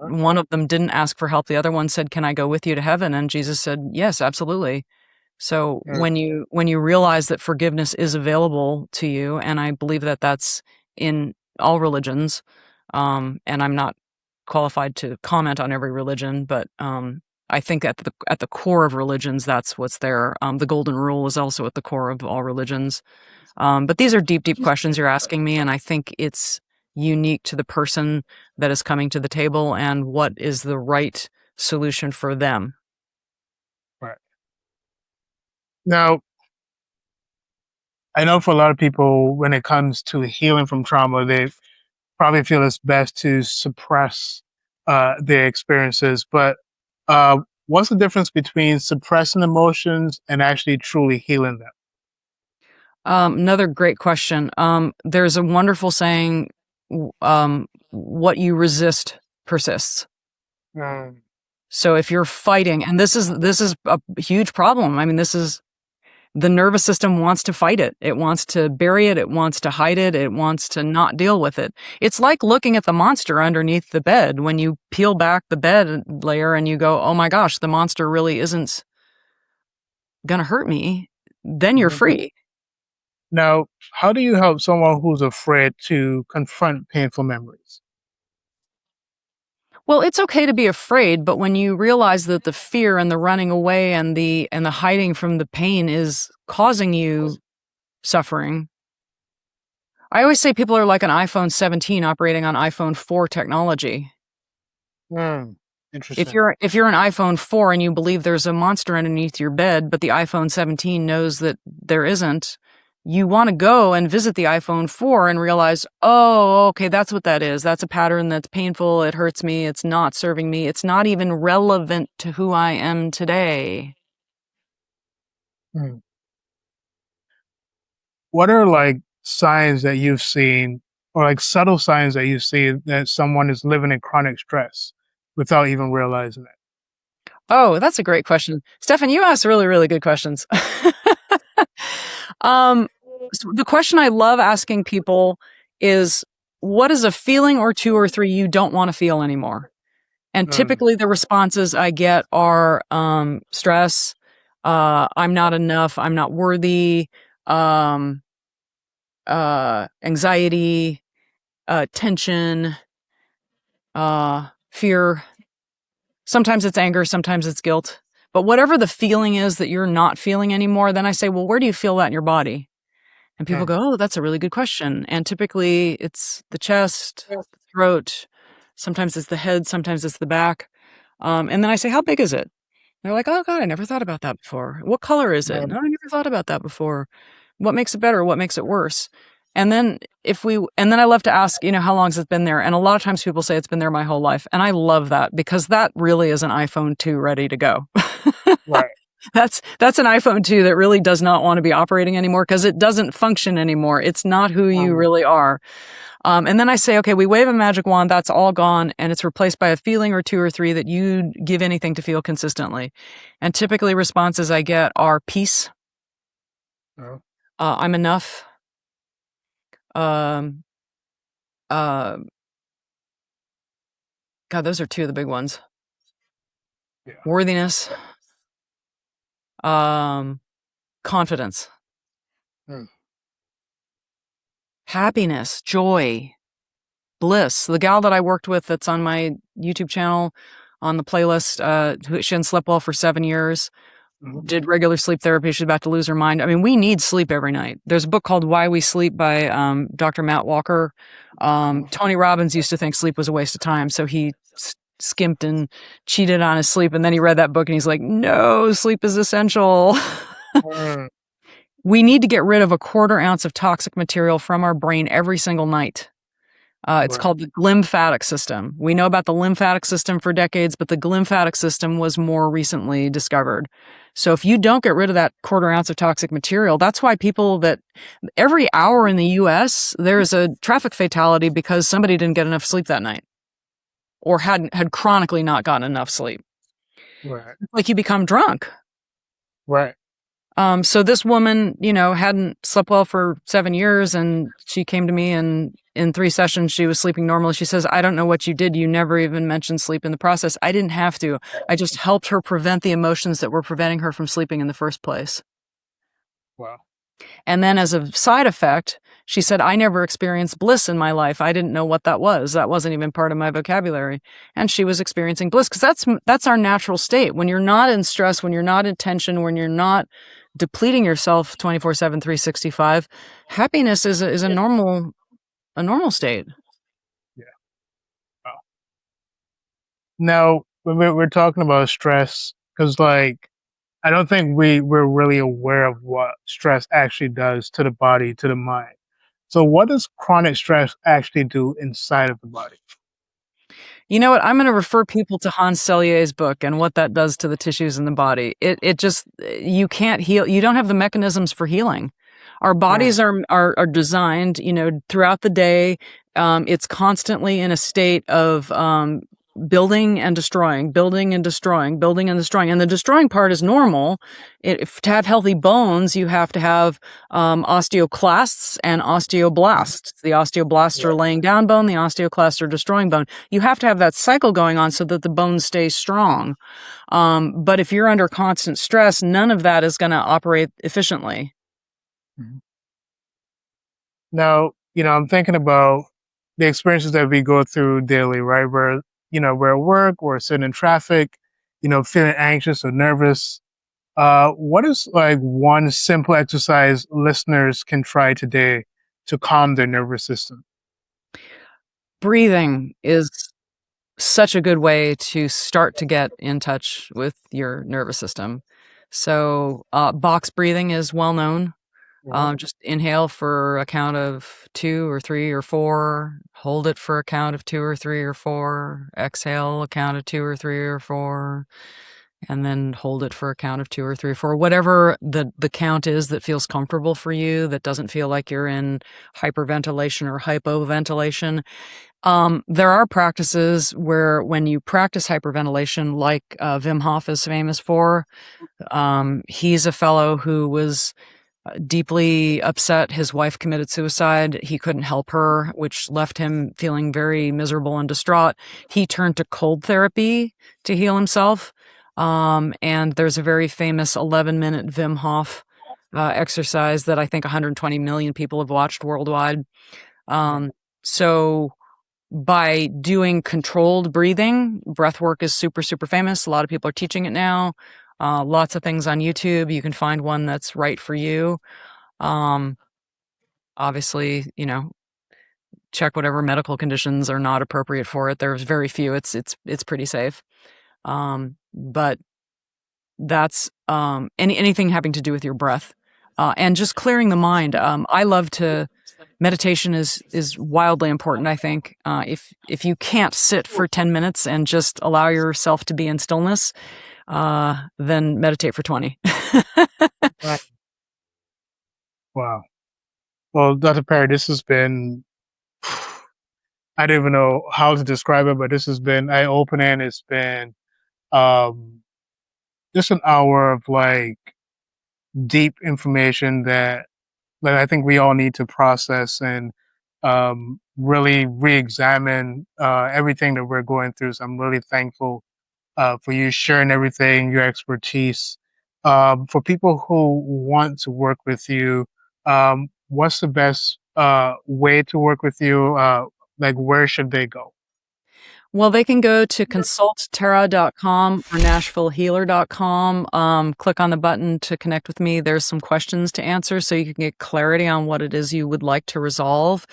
one of them didn't ask for help. The other one said, "Can I go with you to heaven?" And Jesus said, "Yes, absolutely." So Mm, when you realize that forgiveness is available to you, and I believe that that's in all religions, and I'm not qualified to comment on every religion, but I think at the core of religions, that's what's there. The golden rule is also at the core of all religions. But these are deep, deep questions you're asking me, and I think it's unique to the person that is coming to the table and what is the right solution for them. right. Now, I know for a lot of people, when it comes to healing from trauma, they probably feel it's best to suppress their experiences. But uh, what's the difference between suppressing emotions and actually truly healing them? Another great question. There's a wonderful saying, "What you resist persists." Mm, So if you're fighting, and this is a huge problem. I mean, this is the nervous system wants to fight it. It wants to bury it. It wants to hide it. It wants to not deal with it. It's like looking at the monster underneath the bed. When you peel back the bed layer and you go, "Oh my gosh, the monster really isn't gonna hurt me," then you're mhm. free. Now, how do you help someone who's afraid to confront painful memories? Well, it's okay to be afraid, but when you realize that the fear and the running away and the hiding from the pain is causing you suffering. I always say people are like an iPhone 17 operating on iPhone 4 technology. Interesting. If you're an iPhone 4 and you believe there's a monster underneath your bed, but the iPhone 17 knows that there isn't, you want to go and visit the iPhone 4 and realize, oh, okay, that's what that is. That's a pattern that's painful. It hurts me. It's not serving me. It's not even relevant to who I am today. What are like signs that you've seen, or like subtle signs that you see that someone is living in chronic stress without even realizing it? Oh, that's a great question. Stefan, you ask really, really good questions. So the question I love asking people is, what is a feeling or two or three you don't want to feel anymore? And typically the responses I get are stress, I'm not enough, I'm not worthy, anxiety, tension, fear. Sometimes it's anger, sometimes it's guilt. But whatever the feeling is that you're not feeling anymore, then I say, well, where do you feel that in your body? And people go, oh, that's a really good question. And typically it's the chest, the throat, sometimes it's the head, sometimes it's the back. And then I say, how big is it? They're like, oh God, I never thought about that before. What color is it? No, I never thought about that before. What makes it better? What makes it worse? And then I love to ask, how long has it been there? And a lot of times people say it's been there my whole life. And I love that because that really is an iPhone 2 ready to go. Right. That's an iPhone 2 that really does not want to be operating anymore because it doesn't function anymore. It's not who you really are. And then I say, okay, we wave a magic wand, that's all gone, and it's replaced by a feeling or two or three that you'd give anything to feel consistently. And typically responses I get are peace, I'm enough, God, those are two of the big ones. Yeah. Worthiness, confidence, happiness, joy, bliss. The gal that I worked with that's on my YouTube channel on the playlist, she hadn't slept well for 7 years, did regular sleep therapy. She's about to lose her mind. I mean, we need sleep every night. There's a book called Why We Sleep by Dr. Matt Walker. Tony Robbins used to think sleep was a waste of time, so he skimped and cheated on his sleep. And then he read that book and he's like, no, sleep is essential. We need to get rid of 1/4 ounce of toxic material from our brain every single night. It's called the glymphatic system. We know about the lymphatic system for decades, but the glymphatic system was more recently discovered. So if you don't get rid of that 1/4 ounce of toxic material, that's why people that every hour in the US, there's a traffic fatality because somebody didn't get enough sleep that night or had chronically not gotten enough sleep. Right. Like you become drunk. Right. So this woman, hadn't slept well for 7 years, and she came to me, and in 3 sessions, she was sleeping normally. She says, I don't know what you did. You never even mentioned sleep in the process. I didn't have to. I just helped her prevent the emotions that were preventing her from sleeping in the first place. Wow. And then as a side effect, she said, I never experienced bliss in my life. I didn't know what that was. That wasn't even part of my vocabulary. And she was experiencing bliss because that's our natural state. When you're not in stress, when you're not in tension, when you're not depleting yourself 24/7, 365, happiness is a normal state. Yeah. Wow. Now, when we're talking about stress, because I don't think we're really aware of what stress actually does to the body, to the mind. So what does chronic stress actually do inside of the body? You know what? I'm going to refer people to Hans Selye's book and what that does to the tissues in the body. It just, you can't heal. You don't have the mechanisms for healing. Our bodies are designed, throughout the day. It's constantly in a state of building and destroying, building and destroying, building and destroying. And the destroying part is normal. To have healthy bones, you have to have osteoclasts and osteoblasts. The osteoblasts are laying down bone, the osteoclasts are destroying bone. You have to have that cycle going on so that the bones stay strong. But if you're under constant stress, none of that is going to operate efficiently. Now, I'm thinking about the experiences that we go through daily, right? We're at work, we're sitting in traffic, feeling anxious or nervous. What is like one simple exercise listeners can try today to calm their nervous system? Breathing is such a good way to start to get in touch with your nervous system. So, box breathing is well known. Yeah. Just inhale for a count of 2 or 3 or 4, hold it for a count of 2 or 3 or 4, exhale a count of 2 or 3 or 4, and then hold it for a count of 2 or 3 or 4. Whatever the count is that feels comfortable for you, that doesn't feel like you're in hyperventilation or hypoventilation. There are practices where when you practice hyperventilation, like Wim Hof is famous for, he's a fellow who was deeply upset. His wife committed suicide. He couldn't help her, which left him feeling very miserable and distraught. He turned to cold therapy to heal himself. And there's a very famous 11-minute Wim Hof exercise that I think 120 million people have watched worldwide. So by doing controlled breathing, breath work is super, super famous. A lot of people are teaching it now. Lots of things on YouTube. You can find one that's right for you. Obviously, check whatever medical conditions are not appropriate for it. There's very few. It's pretty safe. But that's anything having to do with your breath and just clearing the mind. I love to. Meditation is wildly important, I think. If you can't sit for 10 minutes and just allow yourself to be in stillness, then meditate for 20. Right. Wow. Well, Dr. Perry, this has been, I don't even know how to describe it, but this has been eye-opening. It's been um, just an hour of like deep information that like I think we all need to process and really re-examine everything that we're going through. So I'm really thankful for you sharing everything, your expertise. For people who want to work with you, what's the best way to work with you? Like, where should they go? Well, they can go to consultterra.com or nashvillehealer.com. Click on the button to connect with me. There's some questions to answer so you can get clarity on what it is you would like to resolve,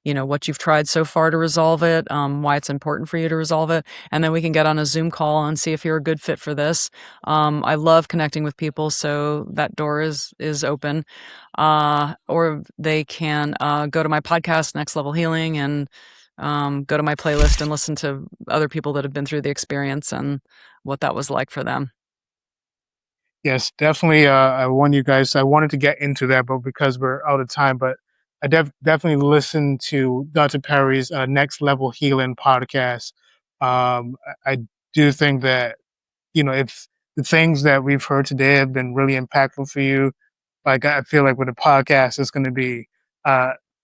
what you've tried so far to resolve it, why it's important for you to resolve it. And then we can get on a Zoom call and see if you're a good fit for this. I love connecting with people, so that door is open. Or they can go to my podcast, Next Level Healing, and go to my playlist and listen to other people that have been through the experience and what that was like for them. Yes, definitely. I want you guys. I wanted to get into that, but because we're out of time, but I definitely listen to Dr. Perry's Next Level Healing podcast. I do think that if the things that we've heard today have been really impactful for you, like I feel like with the podcast, it's going to be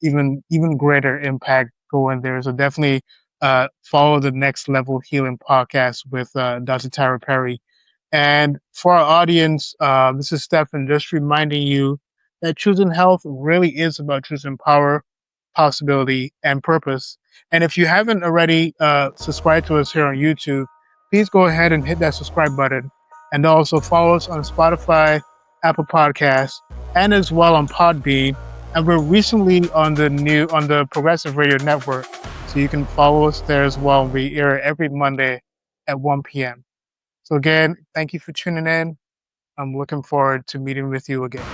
even greater impact going there. So definitely follow the Next Level Healing podcast with Dr. Tara Perry. And for our audience, this is Stefan just reminding you that choosing health really is about choosing power, possibility, and purpose. And if you haven't already subscribed to us here on YouTube, please go ahead and hit that subscribe button. And also follow us on Spotify, Apple Podcasts, and as well on Podbean. And we're recently on the Progressive Radio Network, so you can follow us there as well. We air every Monday at 1 p.m. So again, thank you for tuning in. I'm looking forward to meeting with you again.